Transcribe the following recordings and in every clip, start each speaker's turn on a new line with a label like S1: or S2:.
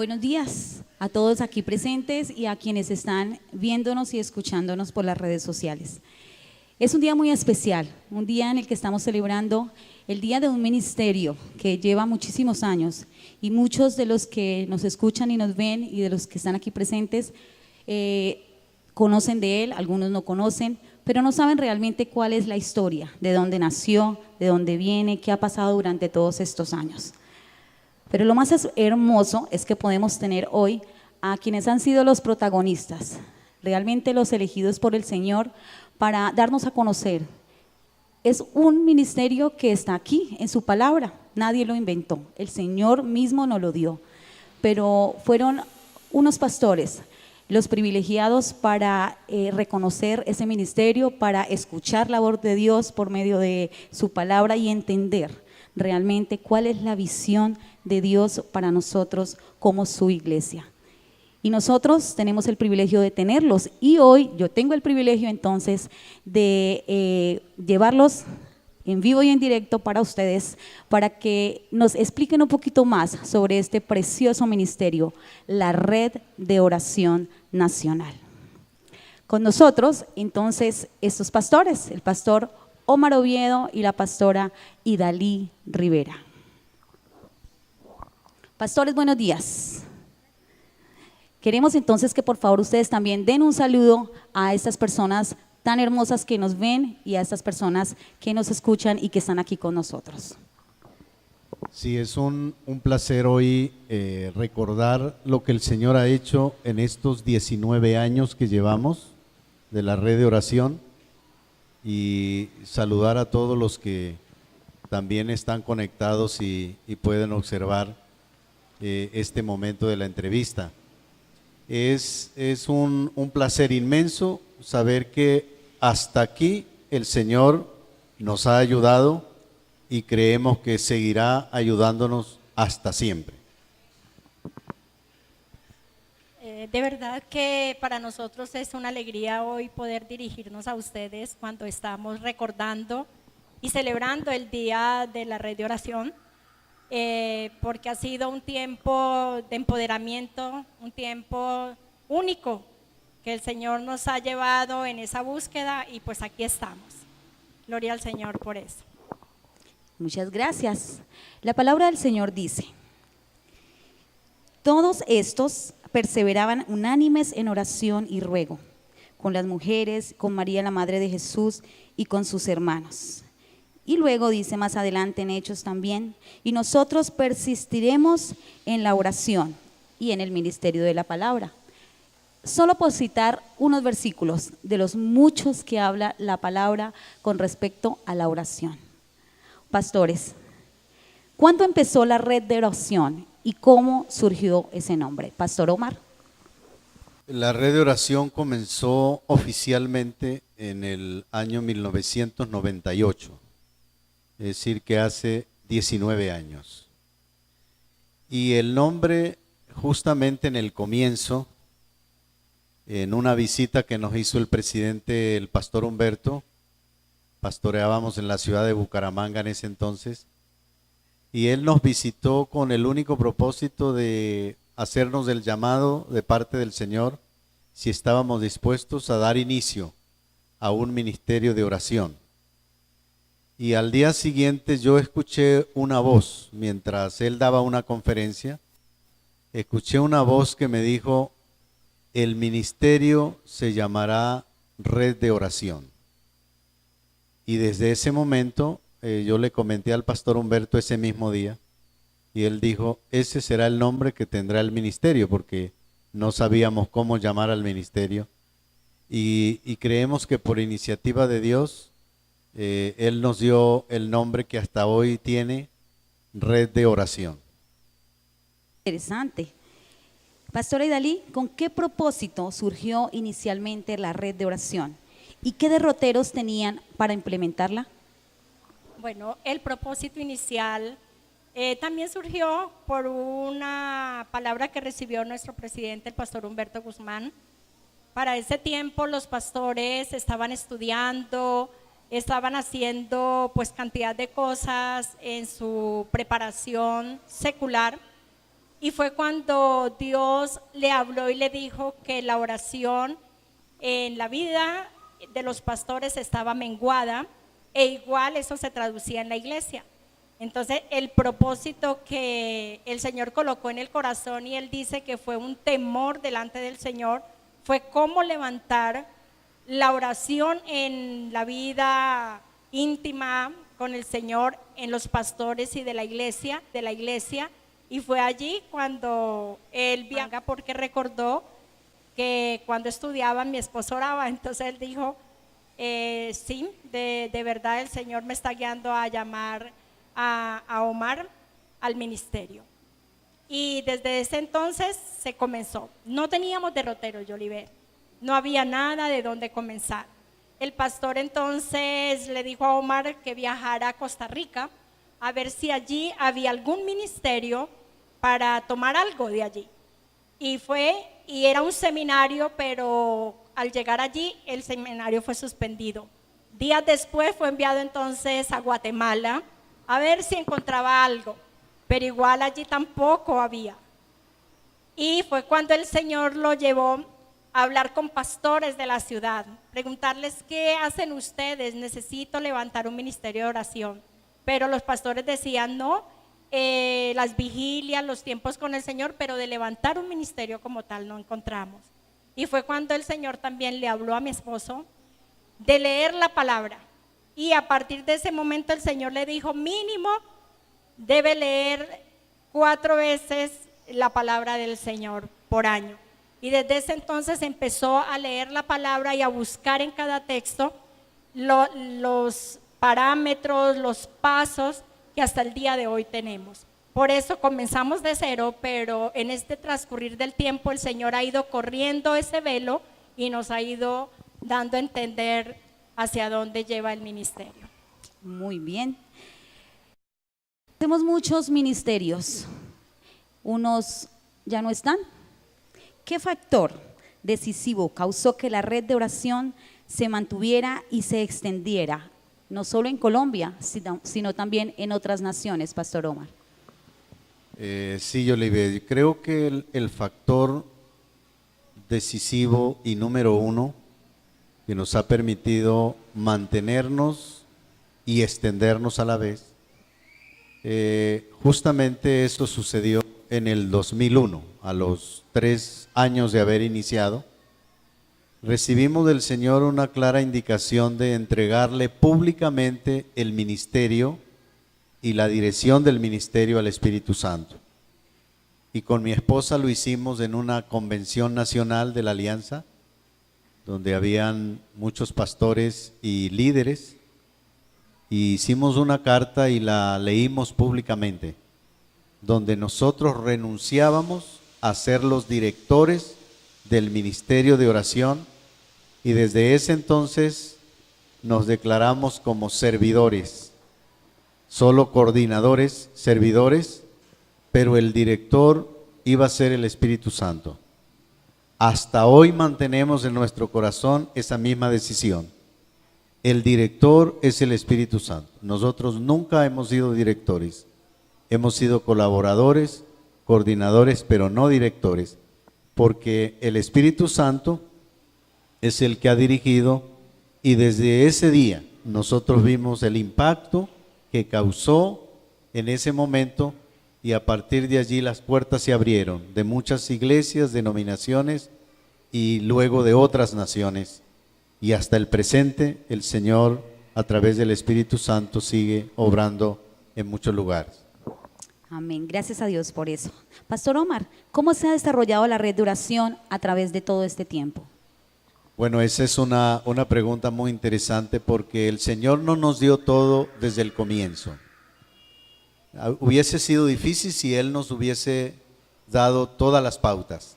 S1: Buenos días a todos aquí presentes y a quienes están viéndonos y escuchándonos por las redes sociales. Es un día muy especial, un día en el que estamos celebrando el día de un ministerio que lleva muchísimos años y muchos de los que nos escuchan y nos ven y de los que están aquí presentes conocen de él, algunos no conocen, pero no saben realmente cuál es la historia, de dónde nació, de dónde viene, qué ha pasado durante todos estos años. Pero lo más hermoso es que podemos tener hoy a quienes han sido los protagonistas, realmente los elegidos por el Señor para darnos a conocer. Es un ministerio que está aquí en su palabra, nadie lo inventó, el Señor mismo nos lo dio, pero fueron unos pastores los privilegiados para reconocer ese ministerio, para escuchar la voz de Dios por medio de su palabra y entender realmente cuál es la visión de Dios para nosotros como su iglesia. Y nosotros tenemos el privilegio de tenerlos y hoy yo tengo el privilegio entonces de llevarlos en vivo y en directo para ustedes, para que nos expliquen un poquito más sobre este precioso ministerio, la Red de Oración Nacional. Con nosotros entonces estos pastores, el pastor Omar Oviedo y la pastora Idalí Rivera. Pastores, buenos días. Queremos entonces que por favor ustedes también den un saludo a estas personas tan hermosas que nos ven y a estas personas que nos escuchan y que están aquí con nosotros.
S2: Sí, es un placer hoy recordar lo que el Señor ha hecho en estos 19 años que llevamos de la red de oración y saludar a todos los que también están conectados y pueden observar este momento de la entrevista. Es un placer inmenso saber que hasta aquí el Señor nos ha ayudado y creemos que seguirá ayudándonos hasta siempre.
S3: De verdad que para nosotros es una alegría hoy poder dirigirnos a ustedes cuando estamos recordando y celebrando el Día de la Red de Oración, porque ha sido un tiempo de empoderamiento, un tiempo único que el Señor nos ha llevado en esa búsqueda y pues aquí estamos. Gloria al Señor por eso.
S1: Muchas gracias. La palabra del Señor dice: todos estos perseveraban unánimes en oración y ruego, con las mujeres, con María la Madre de Jesús y con sus hermanos. Y luego dice más adelante en Hechos también: y nosotros persistiremos en la oración y en el ministerio de la palabra. Solo por citar unos versículos de los muchos que habla la palabra con respecto a la oración. Pastores, ¿cuándo empezó la red de oración y cómo surgió ese nombre? Pastor Omar.
S2: La red de oración comenzó oficialmente en el año 1998, es decir, que hace 19 años. Y el nombre, justamente en el comienzo, en una visita que nos hizo el presidente, el pastor Humberto, pastoreábamos en la ciudad de Bucaramanga en ese entonces, y él nos visitó con el único propósito de hacernos el llamado de parte del Señor, si estábamos dispuestos a dar inicio a un ministerio de oración. Y al día siguiente yo escuché una voz, mientras él daba una conferencia, escuché una voz que me dijo: el ministerio se llamará Red de Oración. Y desde ese momento yo le comenté al pastor Humberto ese mismo día y él dijo: ese será el nombre que tendrá el ministerio, porque no sabíamos cómo llamar al ministerio y creemos que por iniciativa de Dios él nos dio el nombre que hasta hoy tiene, Red de Oración.
S1: Interesante. Pastora Idalí, ¿con qué propósito surgió inicialmente la red de oración? ¿Y qué derroteros tenían para implementarla?
S3: Bueno, el propósito inicial también surgió por una palabra que recibió nuestro presidente, el pastor Humberto Guzmán. Para ese tiempo los pastores estaban estudiando, estaban haciendo pues cantidad de cosas en su preparación secular Y fue cuando Dios le habló y le dijo que la oración en la vida de los pastores estaba menguada, e igual eso se traducía en la iglesia. Entonces el propósito que el Señor colocó en el corazón, y él dice que fue un temor delante del Señor, fue cómo levantar la oración en la vida íntima con el Señor, en los pastores y de la iglesia. Y fue allí cuando él viaja, porque recordó que cuando estudiaba mi esposo oraba. Entonces él dijo, sí, de verdad el Señor me está guiando a llamar a Omar al ministerio. Y desde ese entonces se comenzó. No teníamos derrotero, Yoliver, no había nada de dónde comenzar. El pastor entonces le dijo a Omar que viajara a Costa Rica a ver si allí había algún ministerio para tomar algo de allí. Y fue, y era un seminario, pero al llegar allí el seminario fue suspendido. Días después fue enviado entonces a Guatemala a ver si encontraba algo, pero igual allí tampoco había. Y fue cuando el Señor lo llevó a hablar con pastores de la ciudad, preguntarles qué hacen ustedes, necesito levantar un ministerio de oración. Pero los pastores decían no, las vigilias, los tiempos con el Señor, pero de levantar un ministerio como tal no encontramos. Y fue cuando el Señor también le habló a mi esposo de leer la palabra, y a partir de ese momento el Señor le dijo, mínimo debe leer 4 veces la palabra del Señor por año. Y desde ese entonces empezó a leer la palabra y a buscar en cada texto los parámetros, los pasos que hasta el día de hoy tenemos. Por eso comenzamos de cero, pero en este transcurrir del tiempo el Señor ha ido corriendo ese velo y nos ha ido dando a entender hacia dónde lleva el ministerio.
S1: Muy bien. Tenemos muchos ministerios, unos ya no están. ¿Qué factor decisivo causó que la red de oración se mantuviera y se extendiera, no solo en Colombia, sino también en otras naciones, Pastor Omar?
S2: Sí, Yoliver, creo que el factor decisivo y número uno que nos ha permitido mantenernos y extendernos a la vez, justamente esto sucedió en el 2001, a los 3 años de haber iniciado. Recibimos del Señor una clara indicación de entregarle públicamente el ministerio y la dirección del ministerio al Espíritu Santo. Y con mi esposa lo hicimos en una convención nacional de la Alianza, donde habían muchos pastores y líderes, y hicimos una carta y la leímos públicamente, donde nosotros renunciábamos a ser los directores del ministerio de oración, y desde ese entonces nos declaramos como servidores, solo coordinadores, servidores, pero el director iba a ser el Espíritu Santo. Hasta hoy mantenemos en nuestro corazón esa misma decisión. El director es el Espíritu Santo. Nosotros nunca hemos sido directores, hemos sido colaboradores, coordinadores, pero no directores, porque el Espíritu Santo es el que ha dirigido, y desde ese día nosotros vimos el impacto que causó en ese momento, y a partir de allí las puertas se abrieron de muchas iglesias, denominaciones y luego de otras naciones, y hasta el presente el Señor a través del Espíritu Santo sigue obrando en muchos lugares.
S1: Amén, gracias a Dios por eso. Pastor Omar, ¿cómo se ha desarrollado la red de oración a través de todo este tiempo?
S2: Bueno, esa es una pregunta muy interesante, porque el Señor no nos dio todo desde el comienzo. Hubiese sido difícil si Él nos hubiese dado todas las pautas,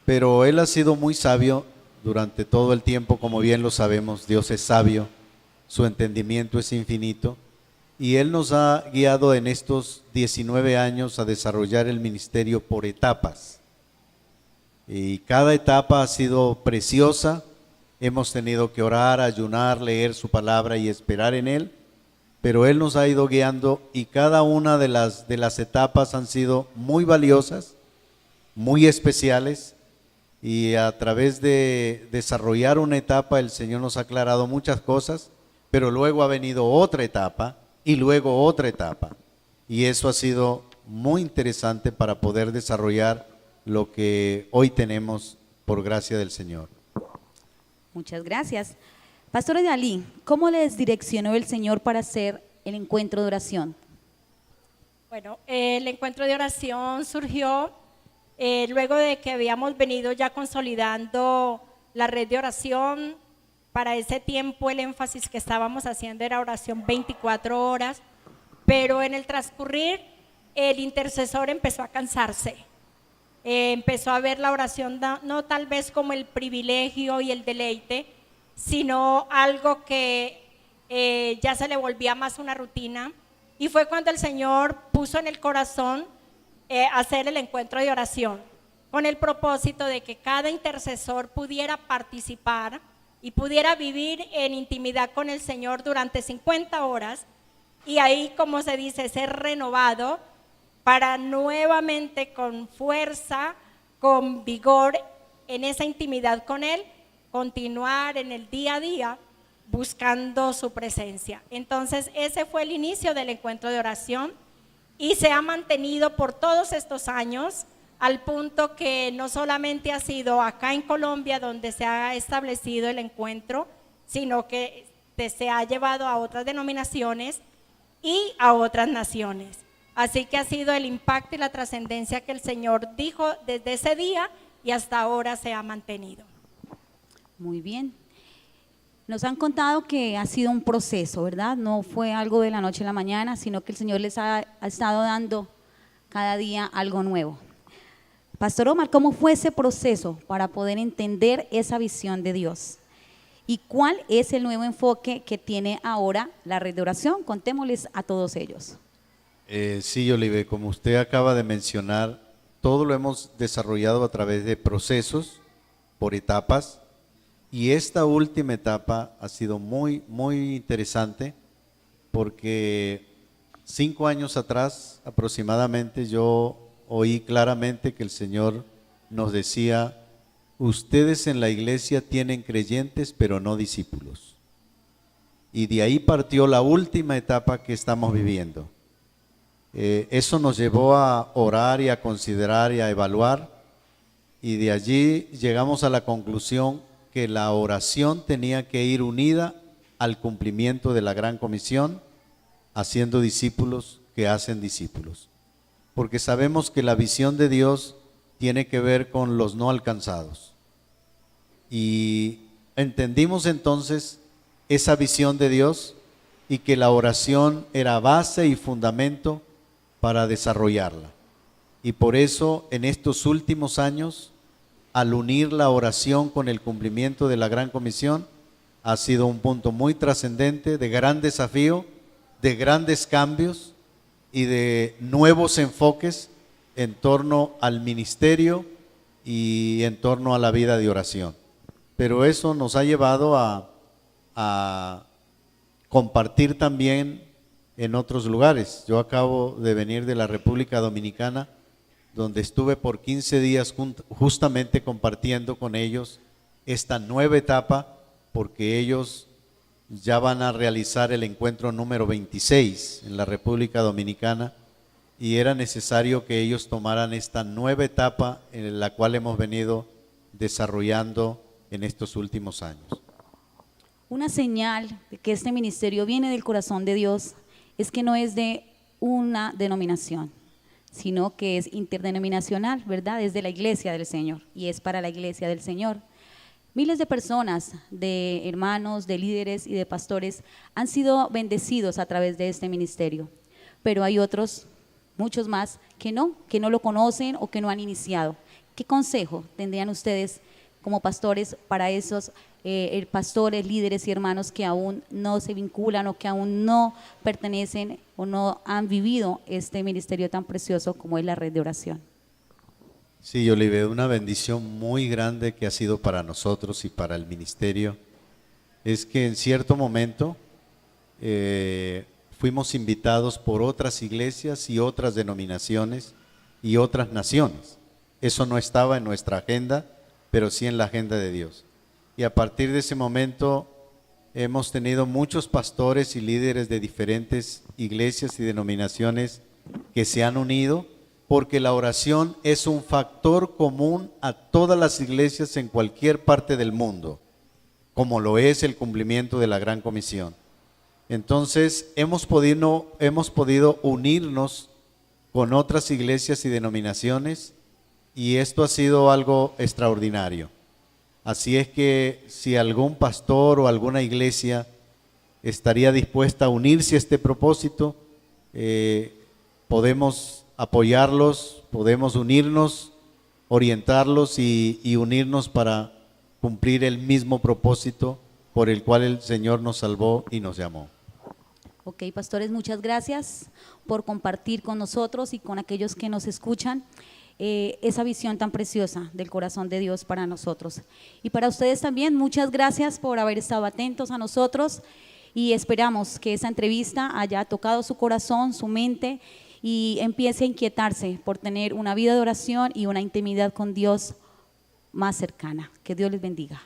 S2: pero Él ha sido muy sabio durante todo el tiempo, como bien lo sabemos. Dios es sabio, su entendimiento es infinito, y Él nos ha guiado en estos 19 años a desarrollar el ministerio por etapas, y cada etapa ha sido preciosa. Hemos tenido que orar, ayunar, leer su palabra y esperar en Él, pero Él nos ha ido guiando y cada una de las etapas han sido muy valiosas, muy especiales, y a través de desarrollar una etapa el Señor nos ha aclarado muchas cosas, pero luego ha venido otra etapa y luego otra etapa, y eso ha sido muy interesante para poder desarrollar lo que hoy tenemos por gracia del Señor.
S1: Muchas gracias. Pastora Dalí, ¿cómo les direccionó el Señor para hacer el encuentro de oración?
S3: Bueno, el encuentro de oración surgió luego de que habíamos venido ya consolidando la red de oración. Para ese tiempo el énfasis que estábamos haciendo era oración 24 horas, pero en el transcurrir el intercesor empezó a cansarse. Empezó a ver la oración no tal vez como el privilegio y el deleite, sino algo que ya se le volvía más una rutina, y fue cuando el Señor puso en el corazón hacer el encuentro de oración, con el propósito de que cada intercesor pudiera participar y pudiera vivir en intimidad con el Señor durante 50 horas, y ahí, como se dice, ser renovado para nuevamente con fuerza, con vigor en esa intimidad con Él, continuar en el día a día buscando su presencia. Entonces ese fue el inicio del encuentro de oración y se ha mantenido por todos estos años, al punto que no solamente ha sido acá en Colombia donde se ha establecido el encuentro, sino que se ha llevado a otras denominaciones y a otras naciones. Así que ha sido el impacto y la trascendencia que el Señor dijo desde ese día y hasta ahora se ha mantenido.
S1: Muy bien. Nos han contado que ha sido un proceso, ¿verdad? No fue algo de la noche a la mañana, sino que el Señor les ha estado dando cada día algo nuevo. Pastor Omar, ¿cómo fue ese proceso para poder entender esa visión de Dios? ¿Y cuál es el nuevo enfoque que tiene ahora la red de oración? Contémosles a todos ellos.
S2: Sí, Olive, como usted acaba de mencionar, todo lo hemos desarrollado a través de procesos, por etapas, y esta última etapa ha sido muy, muy interesante, porque 5 años atrás aproximadamente yo oí claramente que el Señor nos decía: ustedes en la iglesia tienen creyentes pero no discípulos. Y de ahí partió la última etapa que estamos viviendo. Eso nos llevó a orar y a considerar y a evaluar, y de allí llegamos a la conclusión que la oración tenía que ir unida al cumplimiento de la Gran Comisión, haciendo discípulos que hacen discípulos. Porque sabemos que la visión de Dios tiene que ver con los no alcanzados. Y entendimos entonces esa visión de Dios y que la oración era base y fundamento para desarrollarla. Y por eso en estos últimos años, al unir la oración con el cumplimiento de la Gran Comisión, ha sido un punto muy trascendente, de gran desafío, de grandes cambios y de nuevos enfoques en torno al ministerio y en torno a la vida de oración. Pero eso nos ha llevado a compartir también en otros lugares. Yo acabo de venir de la República Dominicana, donde estuve por 15 días justamente compartiendo con ellos esta nueva etapa, porque ellos ya van a realizar el encuentro número 26 en la República Dominicana, y era necesario que ellos tomaran esta nueva etapa en la cual hemos venido desarrollando en estos últimos años.
S1: Una señal de que este ministerio viene del corazón de Dios es que no es de una denominación, sino que es interdenominacional, ¿verdad? Es de la iglesia del Señor y es para la iglesia del Señor. Miles de personas, de hermanos, de líderes y de pastores han sido bendecidos a través de este ministerio, pero hay otros, muchos más, que no lo conocen o que no han iniciado. ¿Qué consejo tendrían ustedes como pastores para esos pastores, líderes y hermanos que aún no se vinculan o que aún no pertenecen o no han vivido este ministerio tan precioso como es la red de oración?
S2: Sí, Olive, una bendición muy grande que ha sido para nosotros y para el ministerio es que en cierto momento fuimos invitados por otras iglesias y otras denominaciones y otras naciones. Eso no estaba en nuestra agenda, pero sí en la agenda de Dios. Y a partir de ese momento hemos tenido muchos pastores y líderes de diferentes iglesias y denominaciones que se han unido, porque la oración es un factor común a todas las iglesias en cualquier parte del mundo, como lo es el cumplimiento de la Gran Comisión. Entonces hemos podido unirnos con otras iglesias y denominaciones, y esto ha sido algo extraordinario. Así es que si algún pastor o alguna iglesia estaría dispuesta a unirse a este propósito, podemos apoyarlos, podemos unirnos, orientarlos y unirnos para cumplir el mismo propósito por el cual el Señor nos salvó y nos llamó.
S1: Ok, pastores, muchas gracias por compartir con nosotros y con aquellos que nos escuchan esa visión tan preciosa del corazón de Dios para nosotros. Y para ustedes también, muchas gracias por haber estado atentos a nosotros, y esperamos que esa entrevista haya tocado su corazón, su mente, y empiece a inquietarse por tener una vida de oración y una intimidad con Dios más cercana. Que Dios les bendiga.